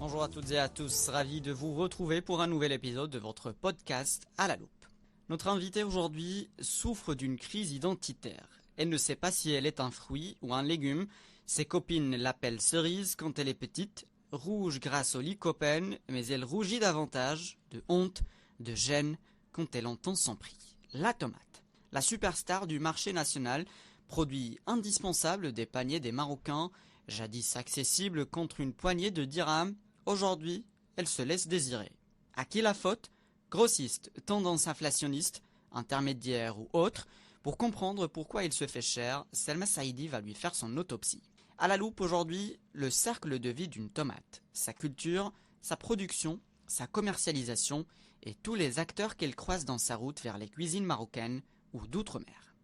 Bonjour à toutes et à tous, ravi de vous retrouver pour un nouvel épisode de votre podcast à la loupe. Notre invitée aujourd'hui souffre d'une crise identitaire. Elle ne sait pas si elle est un fruit ou un légume. Ses copines l'appellent cerise quand elle est petite, rouge grâce au lycopène, mais elle rougit davantage de honte, de gêne quand elle entend son prix. La tomate, la superstar du marché national, produit indispensable des paniers des Marocains, jadis accessible contre une poignée de dirhams, aujourd'hui, elle se laisse désirer. À qui la faute? Grossiste, tendance inflationniste, intermédiaire ou autre, pour comprendre pourquoi il se fait cher, Selma Saïdi va lui faire son autopsie. À la loupe aujourd'hui, le cercle de vie d'une tomate, sa culture, sa production, sa commercialisation et tous les acteurs qu'elle croise dans sa route vers les cuisines marocaines ou d'outre-mer.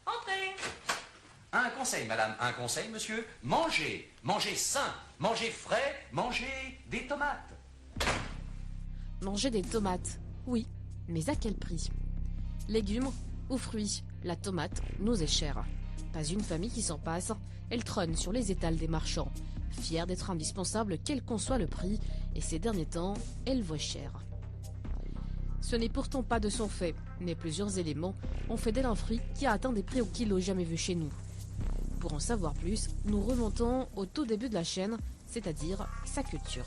Entrez. Un conseil, madame, un conseil, monsieur. Mangez, mangez sain, mangez frais, mangez des tomates. Manger des tomates, oui, mais à quel prix? Légumes ou fruits, la tomate nous est chère. Pas une famille qui s'en passe, elle trône sur les étals des marchands, fière d'être indispensable quel qu'en soit le prix, et ces derniers temps, elle vaut cher. Ce n'est pourtant pas de son fait, mais plusieurs éléments ont fait d'elle un fruit qui a atteint des prix au kilo jamais vus chez nous. Pour en savoir plus, nous remontons au tout début de la chaîne, c'est-à-dire sa culture.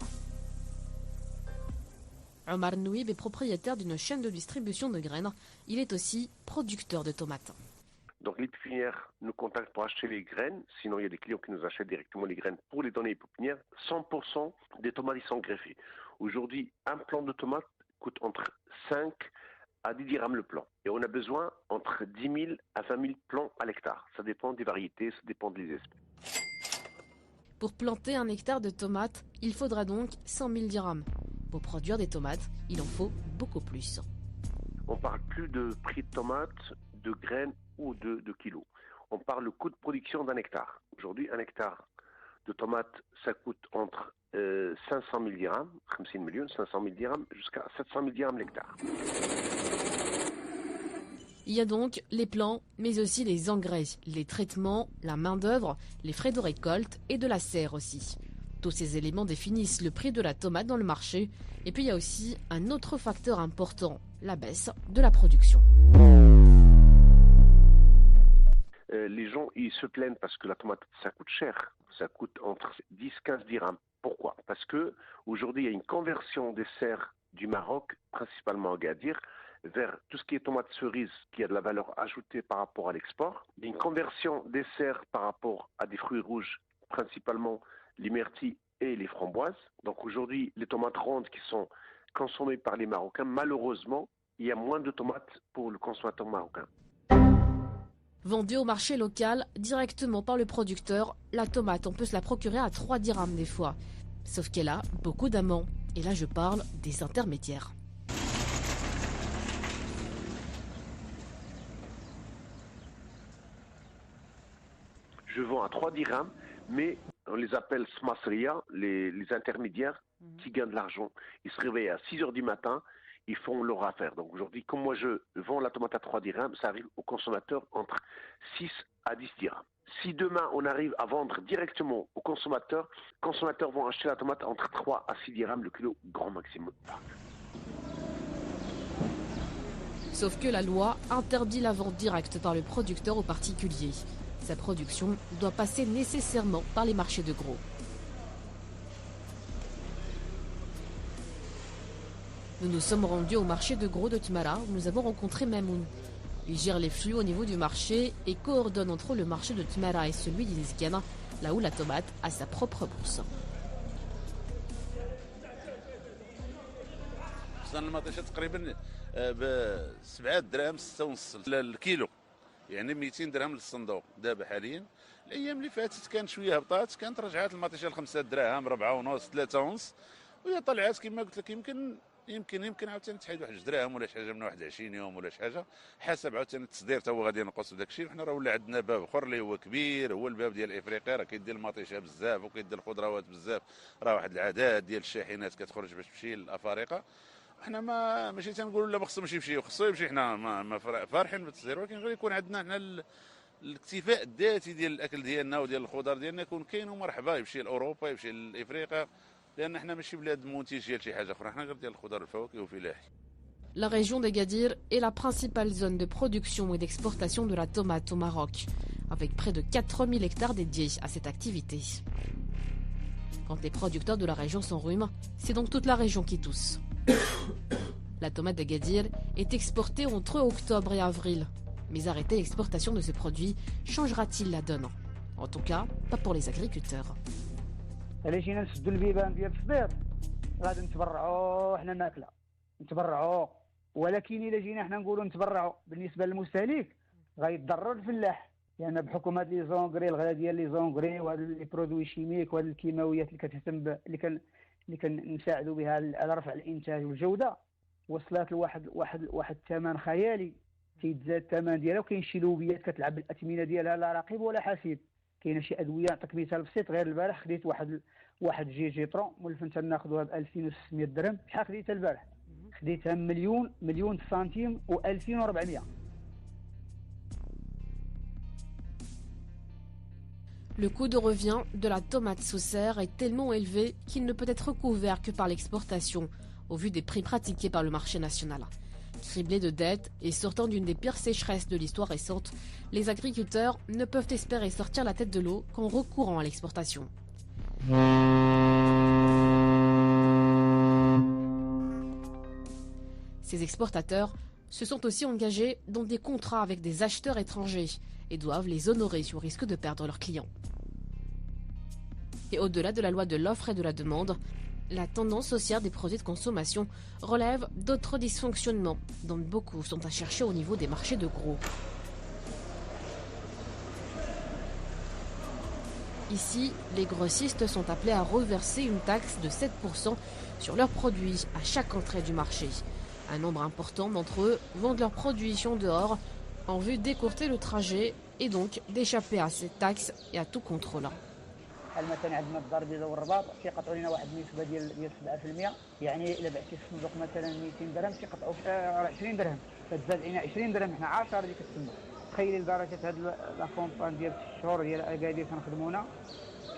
Omar Nouib est propriétaire d'une chaîne de distribution de graines. Il est aussi producteur de tomates. Donc les pépinières nous contactent pour acheter les graines. Sinon, il y a des clients qui nous achètent directement les graines pour les donner aux pépinières. 100% des tomates ils sont greffées. Aujourd'hui, un plant de tomates coûte entre 5 à 10 dirhams le plant. Et on a besoin entre 10 000 à 20 000 plants à l'hectare. Ça dépend des variétés, ça dépend des espèces. Pour planter un hectare de tomates, il faudra donc 100 000 dirhams. Pour produire des tomates, il en faut beaucoup plus. On ne parle plus de prix de tomates, de graines ou de kilos. On parle du coût de production d'un hectare. Aujourd'hui, un hectare de tomates, ça coûte entre 500 000 dirhams, 500 000 dirhams, jusqu'à 700 000 dirhams l'hectare. Il y a donc les plants, mais aussi les engrais, les traitements, la main-d'œuvre, les frais de récolte et de la serre aussi. Tous ces éléments définissent le prix de la tomate dans le marché. Et puis il y a aussi un autre facteur important, la baisse de la production. Les gens ils se plaignent parce que la tomate, ça coûte cher. Ça coûte entre 10-15 dirhams. Pourquoi? Parce que aujourd'hui, il y a une conversion des serres du Maroc, principalement à Agadir, vers tout ce qui est tomate cerise, qui a de la valeur ajoutée par rapport à l'export. Il y a une conversion des serres par rapport à des fruits rouges, principalement les myrtilles et les framboises. Donc aujourd'hui, les tomates rondes qui sont consommées par les Marocains, malheureusement, il y a moins de tomates pour le consommateur marocain. Vendue au marché local, directement par le producteur, la tomate, on peut se la procurer à 3 dirhams des fois. Sauf qu'elle a beaucoup d'amants. Et là, je parle des intermédiaires. Je vends à 3 dirhams, mais on les appelle smasria, les intermédiaires qui gagnent de l'argent. Ils se réveillent à 6 heures du matin, ils font leur affaire. Donc aujourd'hui, comme moi je vends la tomate à 3 dirhams, ça arrive au consommateur entre 6 à 10 dirhams. Si demain on arrive à vendre directement aux consommateurs, les consommateurs vont acheter la tomate entre 3 à 6 dirhams le kilo, grand maximum. Sauf que la loi interdit la vente directe par le producteur aux particuliers. Sa production doit passer nécessairement par les marchés de gros. Nous nous sommes rendus au marché de gros de Tmara où nous avons rencontré Mamoun. Il gère les flux au niveau du marché et coordonne entre le marché de Tmara et celui d'Izkana, là où la tomate a sa propre bourse. ب 7 دراهم 6 ونص الكيلو يعني 200 درهم للصندوق دابا حاليا. الايام اللي فاتت كان شويه هبطات، كانت رجعات المطيشه ل 5 دراهم 4 ونص 3 ونص، وهي طلعت كما قلت لك يمكن عاوتاني تحيد واحد 2 دراهم ولا شي حاجه من 21 يوم ولا شي حاجه، حسب عاوتاني التصدير تا هو غادي ينقص وداك الشيء. وحنا راه ولا عندنا باب اخر اللي هو كبير، هو الباب ديال افريقيا، راه كيدير المطيشه بزاف وكيدير الخضروات بزاف، راه واحد العدد ديال الشاحنات كتخرج باش تمشي للافارقه. حنا ماشي تنقولوا لا ما خصهمش يمشيو، خصو يمشي، حنا ما فارحين بالتصدير، ولكن غير يكون عندنا حنا الاكتفاء الذاتي ديال الاكل ديالنا وديال الخضر ديالنا يكون كاين ومرحبا، يمشي لاوروبا يمشي لافريقيا، لان حنا ماشي بلاد منتج ديال شي حاجه اخرى، حنا غير ديال الخضر والفواكه وفلاحي. La région d'Agadir est la principale zone de production et d'exportation de la tomate au Maroc, avec près de 4000 hectares dédiés à cette activité. Quand les producteurs de la région s'enrhument, c'est donc toute la région qui tousse. La tomate d'Agadir est exportée entre octobre et avril. Mais arrêter l'exportation de ce produit changera-t-il la donne? En tout cas, pas pour les agriculteurs. الا جينا نسدوا البيبان ديال الصدير غادي نتبرعوا حنا ماكله نتبرعوا، ولكن الا جينا حنا نقولوا نتبرعوا بالنسبه للمستهلك غيتضرر الفلاح، لان يعني بحكم هاد لي زونغري الغلا ديال لي زونغري وهاد لي برودوي شيميك وهاد الكيماويات اللي كتهتم اللي كنساعدوا بها على رفع الانتاج والجوده، وصلت لواحد الثمن خيالي، كيتزاد الثمن ديالها، وكاين شي لوبيات كتلعب بالاثمنه ديالها لا رقيب ولا حسيب. كاينه شي ادويه، نعطيك مثال بسيط، غير البارح خديت واحد جيترون مولفين تناخذوها ب 2600 درهم. شحال خديتها البارح؟ خديتها مليون سنتيم و2400. Le coût de revient de la tomate sous serre est tellement élevé qu'il ne peut être couvert que par l'exportation, au vu des prix pratiqués par le marché national. Criblés de dettes et sortant d'une des pires sécheresses de l'histoire récente, les agriculteurs ne peuvent espérer sortir la tête de l'eau qu'en recourant à l'exportation. Ces exportateurs se sont aussi engagés dans des contrats avec des acheteurs étrangers et doivent les honorer au risque de perdre leurs clients. Et au-delà de la loi de l'offre et de la demande, la tendance haussière des produits de consommation relève d'autres dysfonctionnements, dont beaucoup sont à chercher au niveau des marchés de gros. Ici, les grossistes sont appelés à reverser une taxe de 7% sur leurs produits à chaque entrée du marché. Un nombre important d'entre eux vendent leurs produits en dehors en vue d'écourter le trajet et donc d'échapper à cette taxe et à tout contrôle. بحال مثلا عندنا الدار البيضاء والرباط كيقطعوا لنا واحد النسبه ديال 7%، يعني الا بعتي في الصندوق مثلا 200 درهم كيقطعوا 20 درهم، فتزاد علينا 20 درهم، حنا 10 اللي كتسمى. تخيلي لدرجه هاد لا كومبان ديال الشهور ديال اكادير كنخدمونا،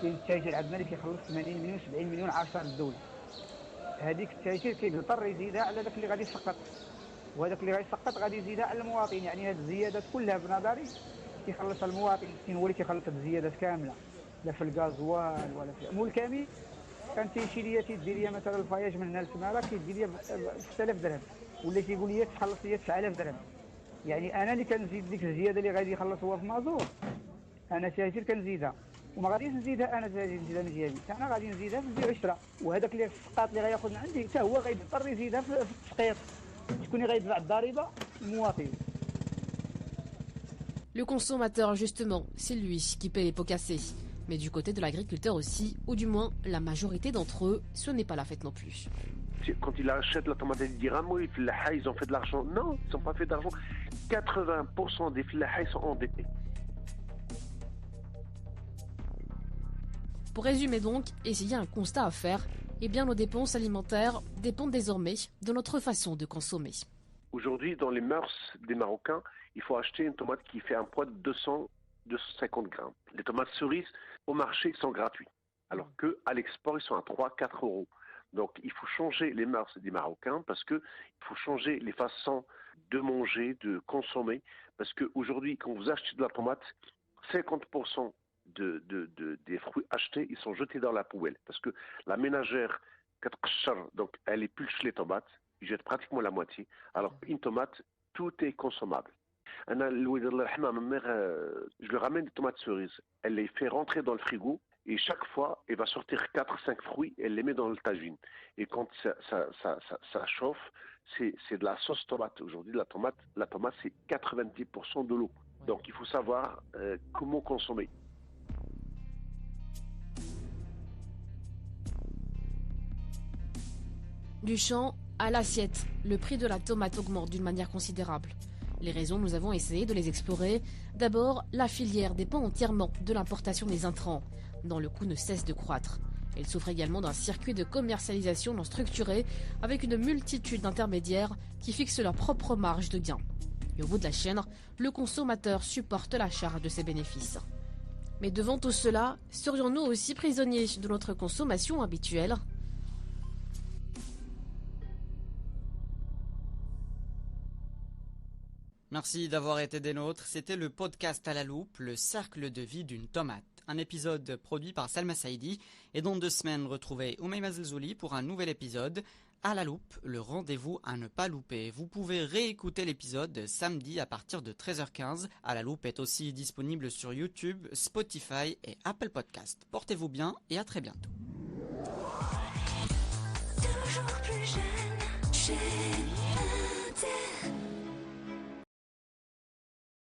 كاين التاجر عندنا اللي كيخلص 80 مليون 70 مليون 10 للدوله. هذيك التاجر كيضطر يزيدها على داك اللي غادي يسقط، وهذاك اللي غادي يسقط غادي يزيدها على المواطن. يعني هاد الزيادات كلها بنظري كيخلصها المواطن، المسكين هو اللي كيخلص هاد الزيادات كامله، لا في الغازوال ولا في الامول كامل. كان تيمشي ليا تيدي ليا مثلا الفياج من هنا لسماره كيدي ليا ب 6000 درهم، ولا تيقول لي تخلص ليا 9000 درهم. يعني انا اللي كنزيد ديك الزياده اللي غادي يخلص هو في مازور، انا تاجر كنزيدها، وما غاديش نزيدها انا تاجر نزيدها من جهتي، انا غادي نزيدها في البيع والشراء، وهذاك اللي السقاط اللي غياخذ من عندي حتى هو غيضطر يزيدها في التسقيط. شكون اللي غيدفع الضريبه؟ المواطن. Le consommateur, justement, c'est lui qui paie les pots cassés. Mais du côté de l'agriculteur aussi, ou du moins la majorité d'entre eux, ce n'est pas la fête non plus. Quand il achète la tomate, il dira oui, les filaha, ils ont fait de l'argent. Non, ils n'ont pas fait d'argent. 80% des filaha, ils sont endettés. Pour résumer donc, et s'il y a un constat à faire, eh bien nos dépenses alimentaires dépendent désormais de notre façon de consommer. Aujourd'hui, dans les mœurs des Marocains, il faut acheter une tomate qui fait un poids de 250 grammes. Les tomates cerises, au marché, sont gratuits. Alors qu'à l'export, ils sont à 3-4 euros. Donc, il faut changer les mœurs des Marocains parce qu'il faut changer les façons de manger, de consommer. Parce qu'aujourd'hui, quand vous achetez de la tomate, 50% des fruits achetés, ils sont jetés dans la poubelle. Parce que la ménagère, donc elle épluche les tomates, ils jettent pratiquement la moitié. Alors, une tomate, tout est consommable. Ma mère, je lui ramène des tomates cerises. Elle les fait rentrer dans le frigo et chaque fois, elle va sortir 4-5 fruits et elle les met dans le tagine. Et quand ça chauffe, c'est de la sauce tomate. Aujourd'hui, la tomate c'est 90% de l'eau. Donc il faut savoir comment consommer. Du champ à l'assiette, le prix de la tomate augmente d'une manière considérable. Les raisons, nous avons essayé de les explorer. D'abord, la filière dépend entièrement de l'importation des intrants, dont le coût ne cesse de croître. Elle souffre également d'un circuit de commercialisation non structuré, avec une multitude d'intermédiaires qui fixent leur propre marge de gain. Et au bout de la chaîne, le consommateur supporte la charge de ses bénéfices. Mais devant tout cela, serions-nous aussi prisonniers de notre consommation habituelle ? Merci d'avoir été des nôtres. C'était le podcast à la loupe, le cercle de vie d'une tomate. Un épisode produit par Salma Saidi. Et dans 2 semaines, retrouvez Oumaima Zelzouli pour un nouvel épisode. À la loupe, le rendez-vous à ne pas louper. Vous pouvez réécouter l'épisode samedi à partir de 13h15. À la loupe est aussi disponible sur YouTube, Spotify et Apple Podcast. Portez-vous bien et à très bientôt. Toujours plus jeune,